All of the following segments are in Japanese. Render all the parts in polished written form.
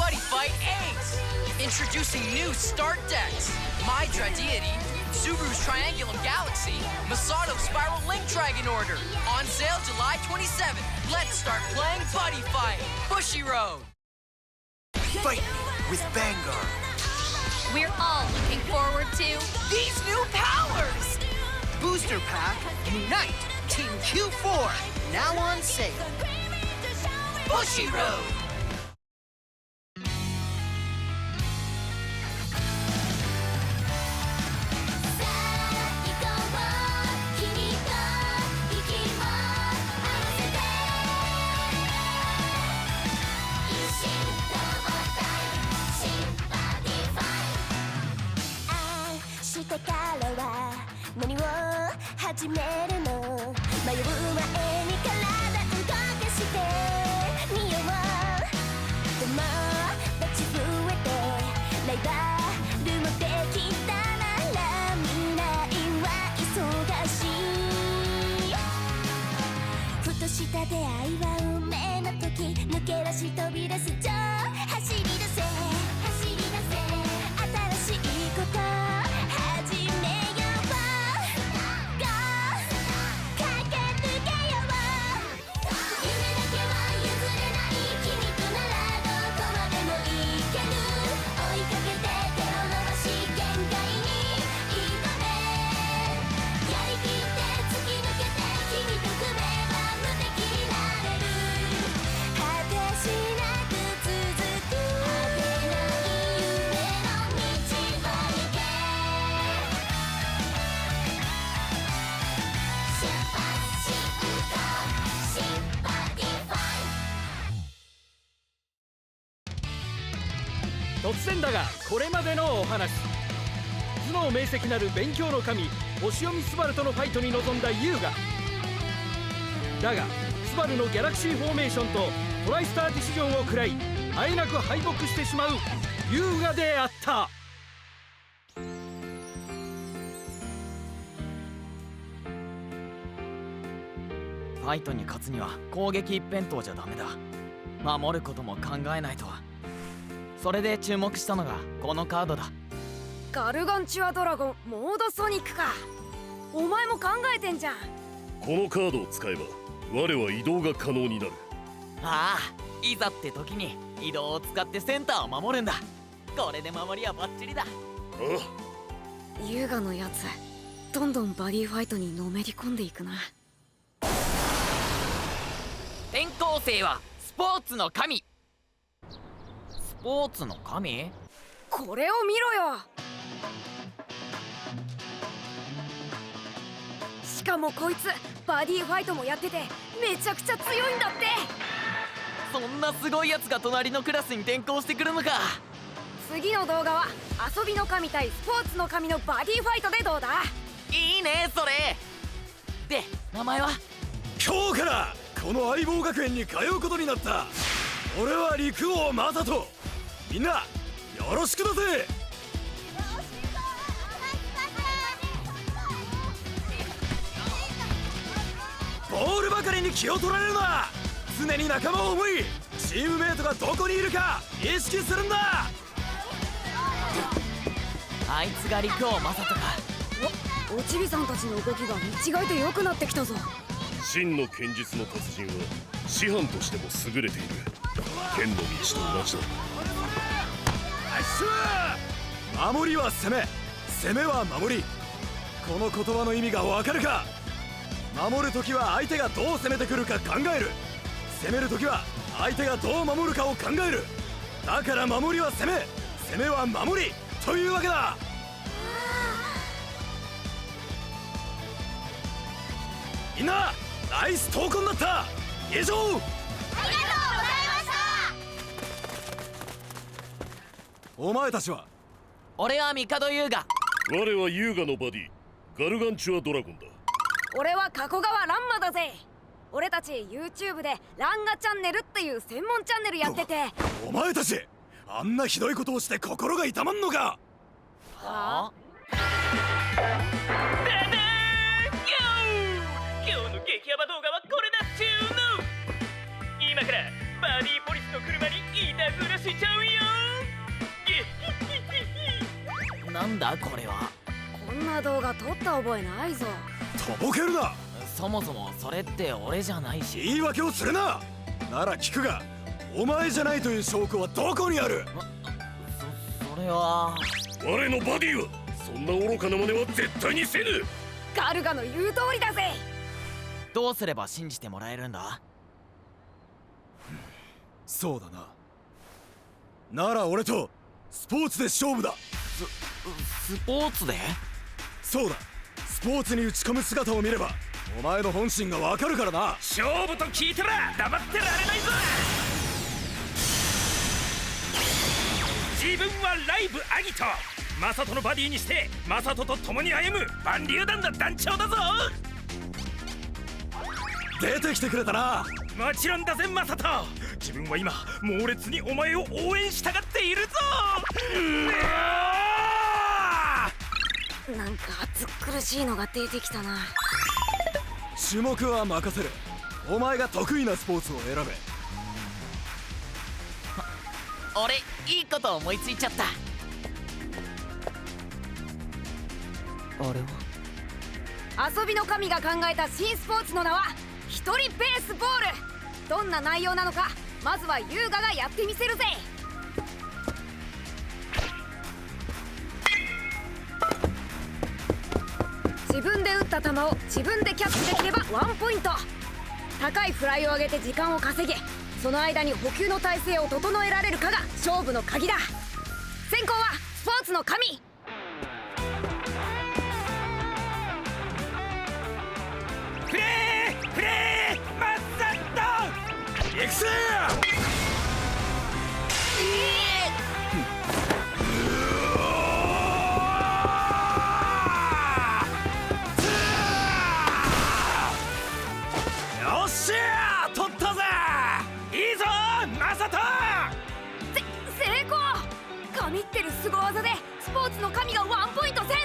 Buddy Fight 8! Introducing new start decks. Mydra Deity, Subaru's Triangulum Galaxy, Masato's Spiral Link Dragon Order. On sale July 27th. Let's start playing Buddy Fight. Bushiroad. Fight me with Vanguard. We're all looking forward to These new powers! Booster Pack Unite Team Q4 now on sale. Bushiroad.突然だがこれまでのお話。頭脳明晰なる勉強の神星読みスバルとのファイトに臨んだユウガ。だがスバルのギャラクシーフォーメーションとトライスターディシジョンを食らいあえなく敗北してしまうユウガであった。ファイトに勝つには攻撃一辺倒じゃダメだ。守ることも考えないと。それで注目したのがこのカードだ。ガルガンチュアドラゴンモードソニックか。お前も考えてんじゃん。このカードを使えば我は移動が可能になる。ああ、いざって時に移動を使ってセンターを守るんだ。これで守りはバッチリだ。あ優雅のやつどんどんバディファイトにのめり込んでいくな。転校生はスポーツの神。スポーツの神？これを見ろよ。しかもこいつバディファイトもやっててめちゃくちゃ強いんだって。そんなすごいやつが隣のクラスに転校してくるのか。次の動画は遊びの神対スポーツの神のバディファイトでどうだ。いいねそれ。で名前は？今日からこの相棒学園に通うことになった俺は陸王マサト。みんなよろしくだぜ。ボールばかりに気を取られるな。常に仲間を思いチームメイトがどこにいるか意識するんだ。あいつが陸王マサトか。おちびさんたちの動きが見違えて良くなってきたぞ。真の剣術の達人は師範としても優れている。剣の道と同じだ。守りは攻め、攻めは守り。この言葉の意味がわかるか。守るときは相手がどう攻めてくるか考える。攻めるときは相手がどう守るかを考える。だから守りは攻め、攻めは守りというわけだ。みんなナイス闘魂だった。以上。ありがとうございました。お前たちは？俺は帝優雅。我は優雅のバディガルガンチュアドラゴンだ。俺は加古川ランマだぜ。俺たち YouTube でランガチャンネルっていう専門チャンネルやってて。お前たちあんなひどいことをして心が痛まんのか。はあ？今日の激ヤバ動画はこれだっちゅうの。今からバディポリスの車にいたずらしちゃうよ。なんだこれは。こんな動画撮った覚えないぞ。とぼけるな。そもそもそれって俺じゃないし。言い訳をするな。なら聞くが、お前じゃないという証拠はどこにある？それは我のバディはそんな愚かな真似は絶対にせぬ。ガルガの言う通りだぜ。どうすれば信じてもらえるんだ？そうだな。なら俺とスポーツで勝負だ。スポーツで？そうだ、スポーツに打ち込む姿を見ればお前の本心がわかるからな。勝負と聞いてら黙ってられないぞ。自分はライブアギト、マサトのバディにしてマサトと共に歩む万竜団の団長だぞ。出てきてくれたな。もちろんだぜマサト。自分は今猛烈にお前を応援したがっているぞ。なんか暑苦しいのが出てきたな。種目は任せる。お前が得意なスポーツを選べ。俺いいこと思いついちゃった。あれは遊びの神が考えた新スポーツの名は一人ベースボール。どんな内容なのか、まずは優雅がやってみせるぜ。自分で打った球を自分でキャッチできればワンポイント。高いフライを上げて時間を稼げ、その間に補給の体勢を整えられるかが勝負の鍵だ。先行はスポーツの神。フレーフレーマッサット行くぜ。よっしゃー、取ったぜ。いいぞマサト。成功。神ってる凄技でスポーツの神がワンポイント選手。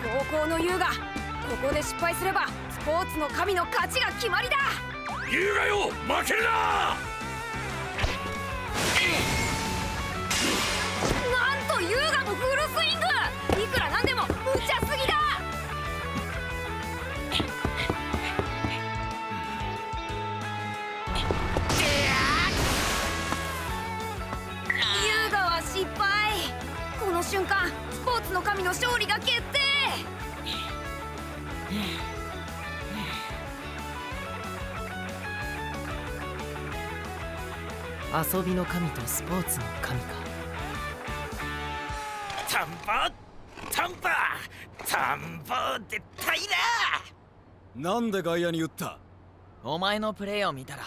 高校の優雅、ここで失敗すればスポーツの神の勝ちが決まりだ。優雅よ、負けるな。なんと優雅もフルスイング。いくらなんでも無茶すぎだ。優雅は失敗。この瞬間スポーツの神の勝利が決定。遊びの神とスポーツの神か。タンボタンボタンボでたいな。なんで外野に打った？お前のプレーを見たら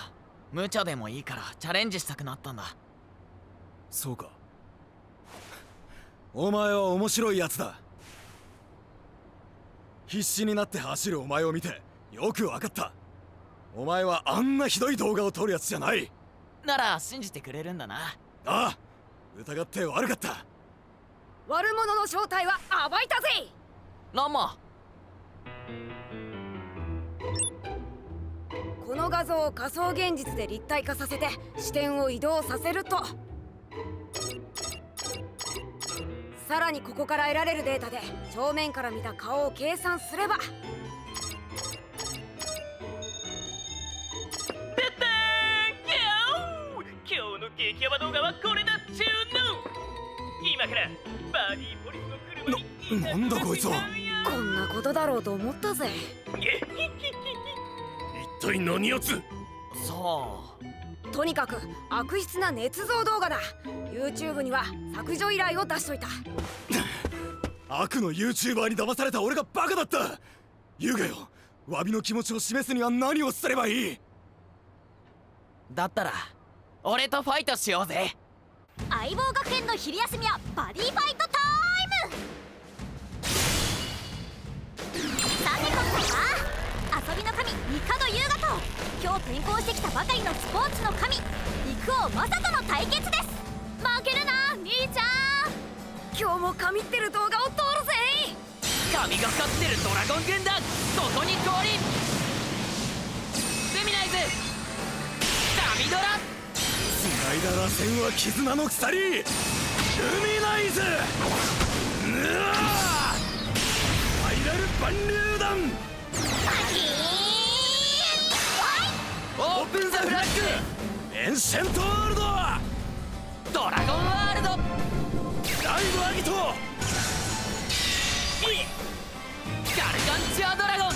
無茶でもいいからチャレンジしたくなったんだ。そうか。お前は面白いやつだ。必死になって走るお前を見てよく分かった。お前はあんなひどい動画を撮るやつじゃない。なら信じてくれるんだな。ああ、疑って悪かった。悪者の正体は暴いたぜ。ランマ、この画像を仮想現実で立体化させて視点を移動させると、さらにここから得られるデータで正面から見た顔を計算すれば、今日の激ヤバ動画はこれだっちゅうの。今からバディポリスの車になんだこいつは。こんなことだろうと思ったぜ。一体何やつ？そとにかく悪質な捏造動画だ。 YouTube には削除依頼を出しといた。悪の YouTuber に騙された俺がバカだった。優雅よ、詫びの気持ちを示すには何をすればいい？だったら俺とファイトしようぜ。相棒学園の昼休みはバディファイトタイム。さて今回は遊びの神帝優雅と今日転校してきたばかりのスポーツの神陸王正人の対決です。負けるな兄ちゃん。今日も神ってる動画を撮るぜ。神がかってるドラゴン軍団、ここに降臨。ルミナイズダミドラ。繋いだ螺旋は絆の鎖。ミナイズ、ファイナルバンリュー弾、オープンザフラッグ、エンシェントワールド、ドラゴンワールド、ライブアギト、ガルガンチュアドラゴン。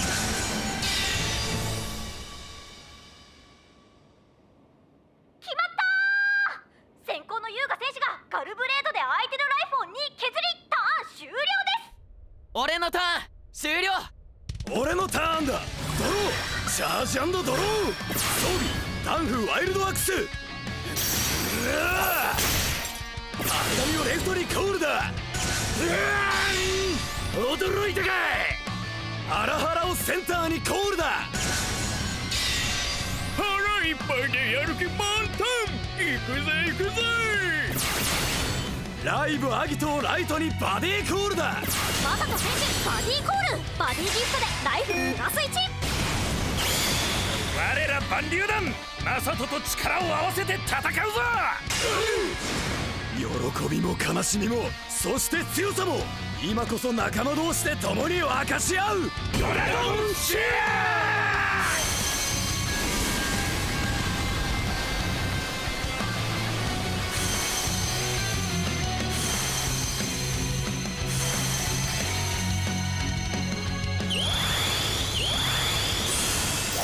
決まったー。先行の優雅選手がガルブレードで相手のライフを2削り、ターン終了です。俺のターン終了。俺のターンだ。ドロー、チャージ&ドロー、装備ダンフワイルドアクス、赤髪をレフトにコールだ。驚いたかい。ハラハラをセンターにコールだ。腹いっぱいでやる気満タン。行くぜ行くぜ。ライブアギトをライトにバディコールだ。マサト選手バディコール、バディギフトでライフプラス1。我らバンリュー団、マサトと力を合わせて戦うぞ。喜びも悲しみも、そして強さも、今こそ仲間同士で共に分かち合う。ドラゴンシェ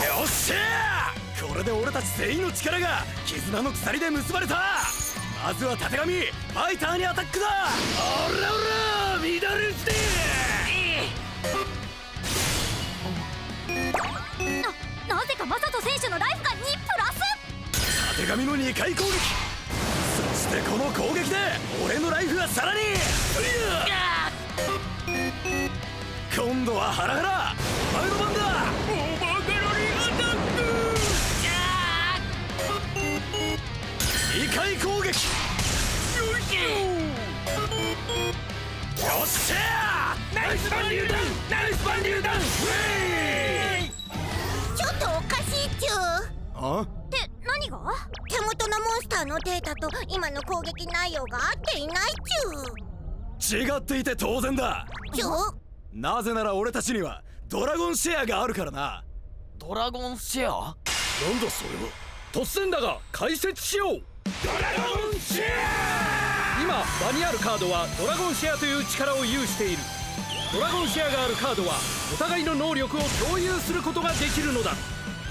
よっしゃー、これで俺たち全員の力が絆の鎖で結ばれた。まずはたてがみ、ファイターにアタックだ。オラオラ乱れしてなぜかマサト選手のライフが2プラス。たてがみの2回攻撃、そしてこの攻撃で俺のライフがさらに今度はハラハラ前の番だ。オーバーガロリーアタック。2回攻撃、よっしゃー、ナイスバンリュー団、ナイスバンリュー団。ちょっとおかしいっちゅう。あって何が？手元のモンスターのデータと今の攻撃内容が合っていないっちゅう。違っていて当然だ。なぜなら俺たちにはドラゴンシェアがあるからな。ドラゴンシェア？なんだそれは。突然だが解説しよう。ドラゴンシェ今場にあるカードはドラゴンシェアという力を有している。ドラゴンシェアがあるカードはお互いの能力を共有することができるのだ。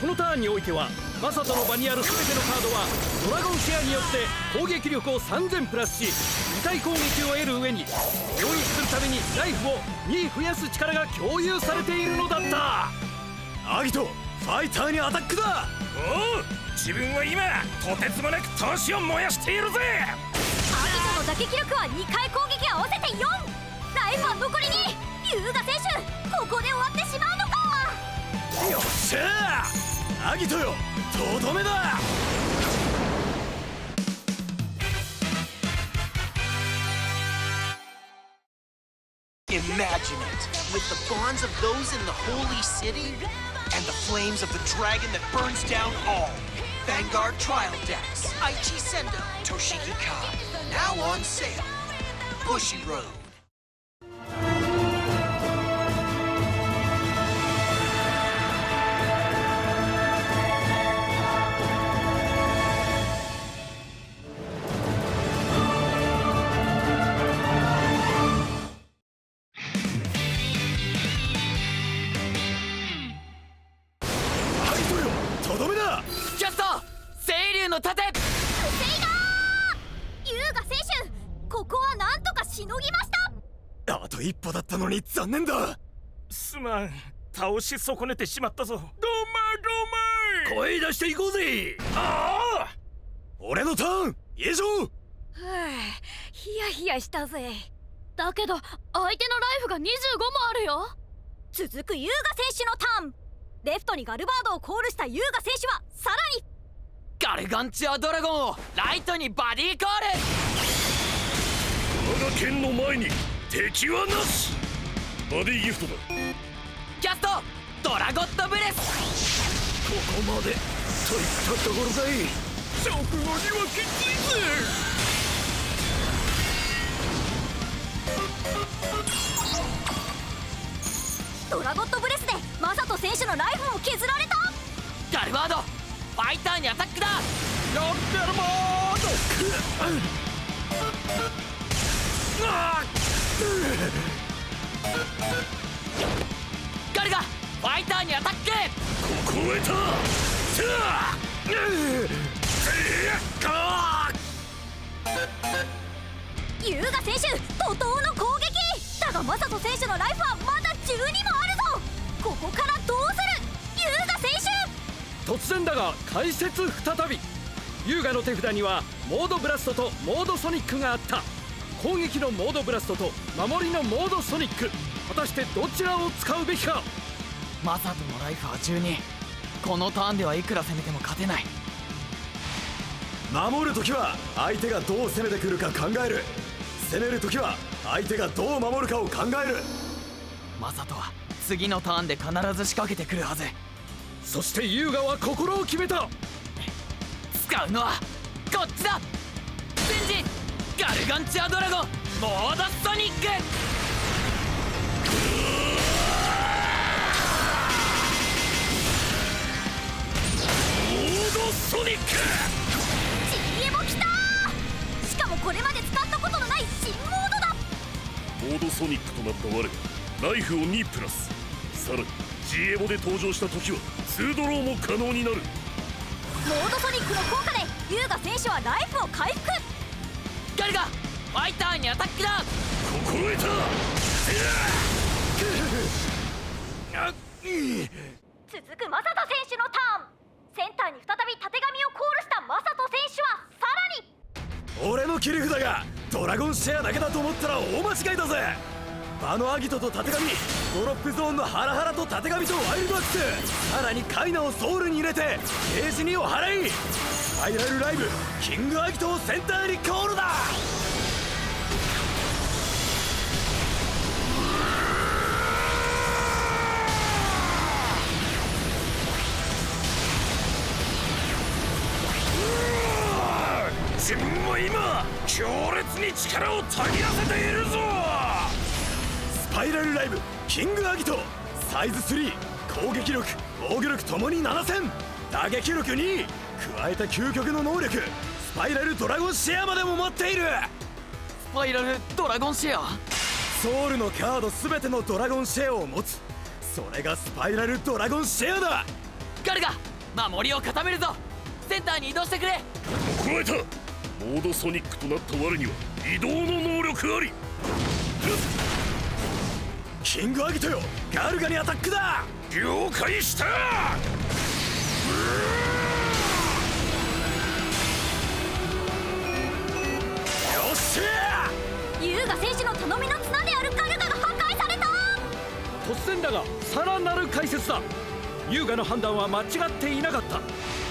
このターンにおいてはマサトの場にある全てのカードはドラゴンシェアによって攻撃力を3000プラスし、2回攻撃を得る上に攻撃するためにライフを2増やす力が共有されているのだった。アギト、ファイターにアタックだ。おう、自分は今とてつもなく闘志を燃やしているぜ。アギトの打撃力は2回攻撃合わせて4。ライフは残り2。優雅選手、ここで終わってしまうのか。よっしゃー、アギトよ、とどめだ。Imagine it, with the bonds of those in the holy city and the flames of the dragon that burns down all. Vanguard Trial Decks, Aichi Sendo, Toshiki Kai, now on sale. Bushy Road.一歩だったのに残念だ。すまん、倒し損ねてしまったぞ。どまどま声出していこうぜ。ああ、俺のターン以上。はあ、ヒヤヒヤしたぜ。だけど相手のライフが25もあるよ。続く優雅選手のターン。レフトにガルバードをコールした優雅選手はさらにガルガンチュアドラゴンをライトにバディコール。我が剣の前に敵はなし。バディギフトだ。キャストドラゴットブレス。ここまでといったところかい。直後にはきついぜ。ドラゴットブレスでマサト選手のライフも削られた。ガルバード、ファイターにアタックだ。やってやるもガルガ、ファイターにアタック。ここへた優雅選手、怒涛の攻撃だがマサト選手のライフはまだ12もあるぞ。ここからどうする優雅選手。突然だが解説再び。優雅の手札にはモードブラストとモードソニックがあった。攻撃のモードブラストと守りのモードソニック、果たしてどちらを使うべきか。マサトのライフは12。このターンではいくら攻めても勝てない。守るときは相手がどう攻めてくるか考える。攻めるときは相手がどう守るかを考える。マサトは次のターンで必ず仕掛けてくるはず。そして優雅は心を決めた。使うのはこっちだ。全人ガルガンチャードラゴンモードソニック。モードソニック。ジエも来たー。しかもこれまで使ったことのない新モードだ。モードソニックとなった我がライフを2プラス、さらに G エボで登場した時は2ドローも可能になる。モードソニックの効果で優雅選手はライフを回復。ガルガ、ファイターにアタックだ。心得た。続くマサト選手のターン。センターに再びたてがみをコールしたマサト選手はさらに、俺の切り札がドラゴンシェアだけだと思ったら大間違いだぜ。バノアギトとたてがみ、ドロップゾーンのハラハラとたてがみとワイルドアックス、さらにカイナをソウルに入れてゲージ2を払い、スパイラルライブキングアギトをセンターにコールだ。自分も今強烈に力をたぎらせているぞ。スパイラルライブキングアギトサイズ3、攻撃力防御力ともに7000、打撃力2、加えた究極の能力スパイラルドラゴンシェアまでも持っている。スパイラルドラゴンシェア、ソウルのカード全てのドラゴンシェアを持つ。それがスパイラルドラゴンシェアだ。ガルガ、守りを固めるぞ。センターに移動してくれ。心得た。モードソニックとなった我には移動の能力あり。キングアギトよ、ガルガにアタックだ。了解した。よっしゃ優雅選手の頼みの綱であるガルガが破壊された。突然だがさらなる解説だ。優雅の判断は間違っていなかった。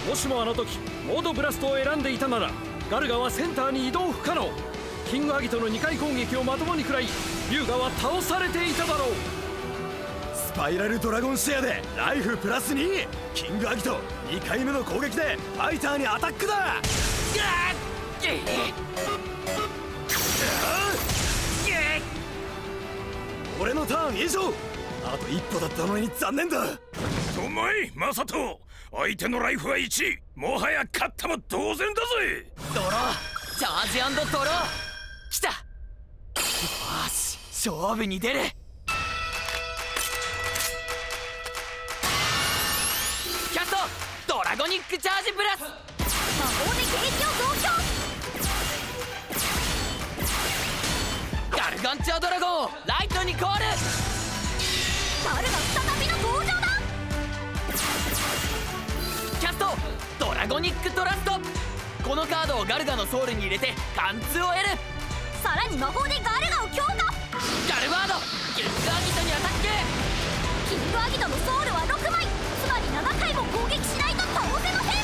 もしもあの時モードブラストを選んでいたならガルガはセンターに移動不可能。キングアギトの2回攻撃をまともに食らい優雅は倒されていただろう。スパイラルドラゴンシェアでライフプラス2、キングアギト2回目の攻撃でファイターにアタックだ。俺のターン以上。あと一歩だったのに残念だ。お前マサト、相手のライフは1、もはや勝ったも同然だぜ。ドロー、チャージ&ドロー来た。よし、勝負に出る。キャストドラゴニックチャージプラス、魔法でゲージを増強。ガルガンチャードラゴンをライトにコール。ガルが再びの登場だ。キャストドラゴニックトラスト、このカードをガルガのソウルに入れて貫通を得る。さらに魔法でガルガを強化。ガルバードキングアギトにアタック。キングアギトのソウルは6枚、つまり7回も攻撃しないと倒せません。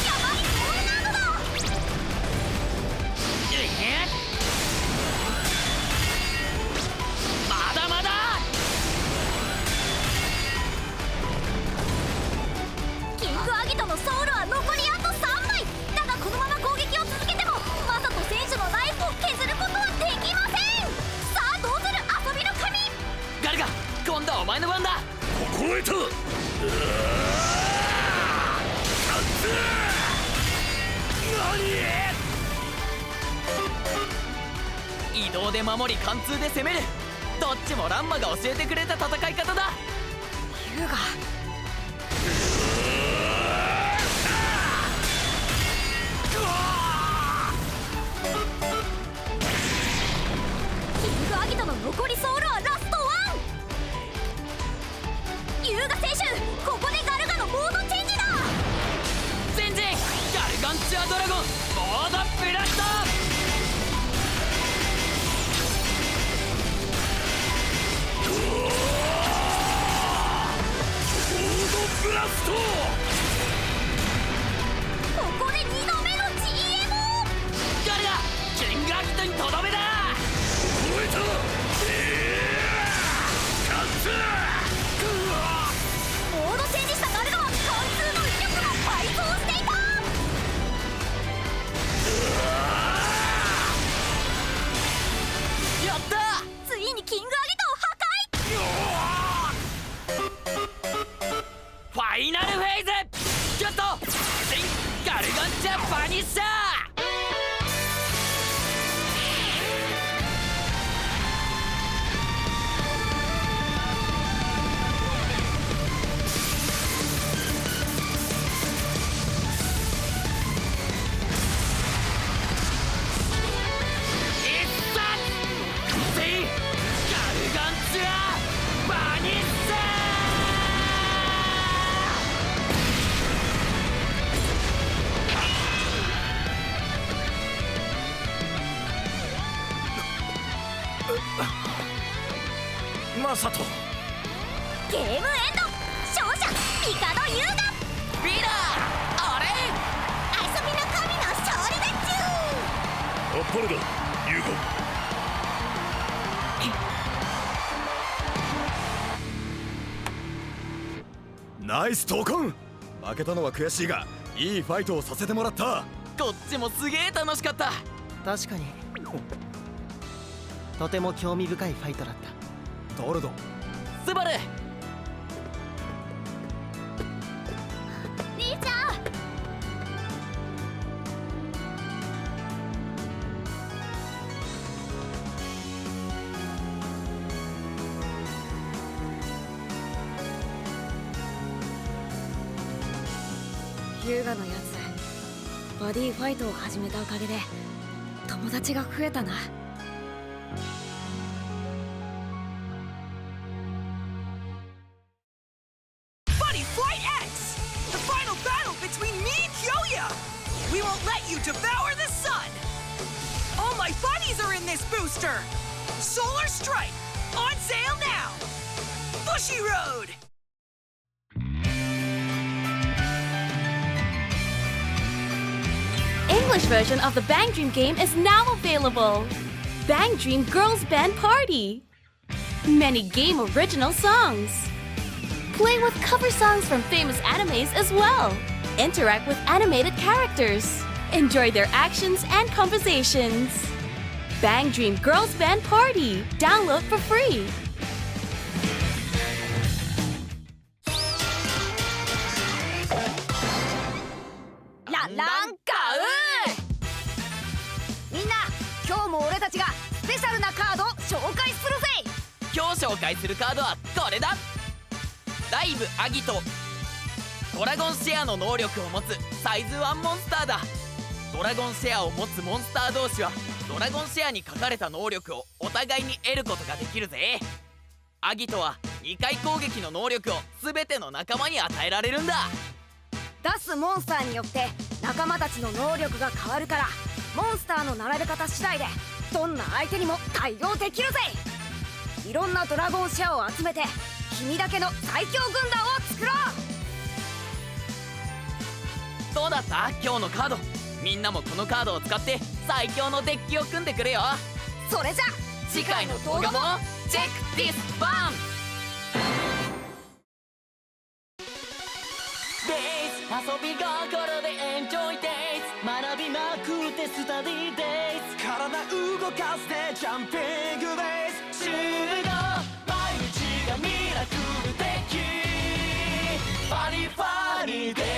やばいコーナードだ。まだまだ。キングアギトのソウルは残りあと3枚だが、このまま攻撃を続けてもマサト選手のライフを削ることはできません。移動で守り貫通で攻める。どっちもランマが教えてくれた戦い方だ。優雅キングアギトの残りソウルはラストワン。優雅選手、ここでガルガのモードチェンジだ。前陣ガルガンチュアドラゴンモードブラスト。ブラスト。ここで2度目の GMO。 ガルガキングアギトにとどめだ。燃えた。貫通。モードチェンジしたガルガは貫通の威力が倍増していた。やった。ついにキングアギトを破壊。ファイナルフェイズキュッと新ガルガンチャバニッシャー。マサト。ゲームエンド。勝者ミカド優雅。リーダーあれ遊びの神の勝利だっちゅあっぱれだ優雅。ナイス闘魂。負けたのは悔しいがいいファイトをさせてもらった。こっちもすげえ楽しかった。確かにとても興味深いファイトだった。トルドスバル。兄ちゃん。優雅のやつバディファイトを始めたおかげで友達が増えたな。Buddy Flight X! The final battle between me and Kyoya! We won't let you devour the sun! All my buddies are in this booster! Solar Strike! On sale now! Bushy Road! English version of the Bang Dream game is now available. Bang Dream Girls Band Party. Many game original songs. Play with cover songs from famous animes as well. Interact with animated characters. Enjoy their actions and conversations. Bang Dream Girls Band Party. Download for free. ランカウみんな今日も俺たちがスペシャルなカードを紹介するぜ。今日紹介するカードはこれだ。ライブアギト。ドラゴンシェアの能力を持つサイズ1モンスターだ。ドラゴンシェアを持つモンスター同士はドラゴンシェアに書かれた能力をお互いに得ることができるぜ。アギトは2回攻撃の能力を全ての仲間に与えられるんだ。出すモンスターによって仲間たちの能力が変わるからモンスターの並べ方次第でどんな相手にも対応できるぜ。いろんなドラゴンシェアを集めて君だけの最強軍団を作ろう。どうだった今日のカード。みんなもこのカードを使って最強のデッキを組んでくれよ。それじゃ次回の動画もチェックディスバン。遊び心でエンジョイデイズ。学びまくってスタディデイズ。体動かしてジャンピングデイズ。集合毎日がミラクル的ファニーファニーデイズ。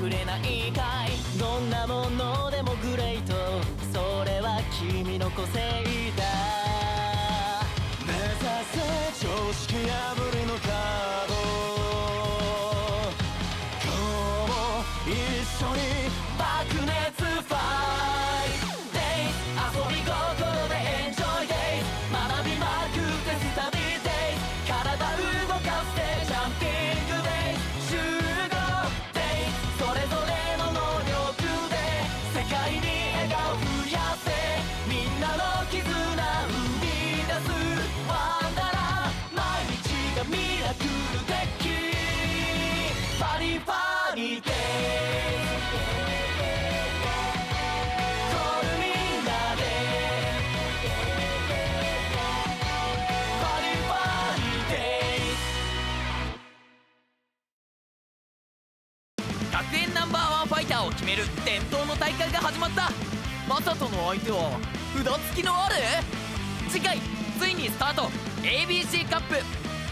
くれないかい。どんなものでもグレート、それは君の個性だ。目指せ常識破りのカード、今日も一緒に爆熱ファイトデイズ、遊び心でエンジョイデイズ、学びまくってスタディデイズ、体動かしてジャンピングデイズ、集合デイズ、それぞれの能力で世界に笑顔増やせ、みんなの絆生み出すワンダラー、毎日がミラクルデッキ、パリパリデイズ、コールみんなでパリパリデイズ。学園ナンバーワンファイターを決める伝統の大会が始まった。マサトの相手は札付きのある。次回ついにスタート ABC カップ、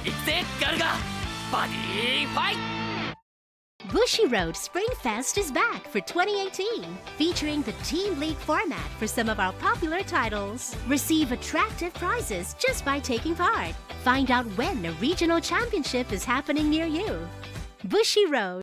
行くぜガルガバディファイト。Bushiroad Spring Fest is back for 2018, featuring the Team League format for some of our popular titles. Receive attractive prizes just by taking part. Find out when a regional championship is happening near you. Bushiroad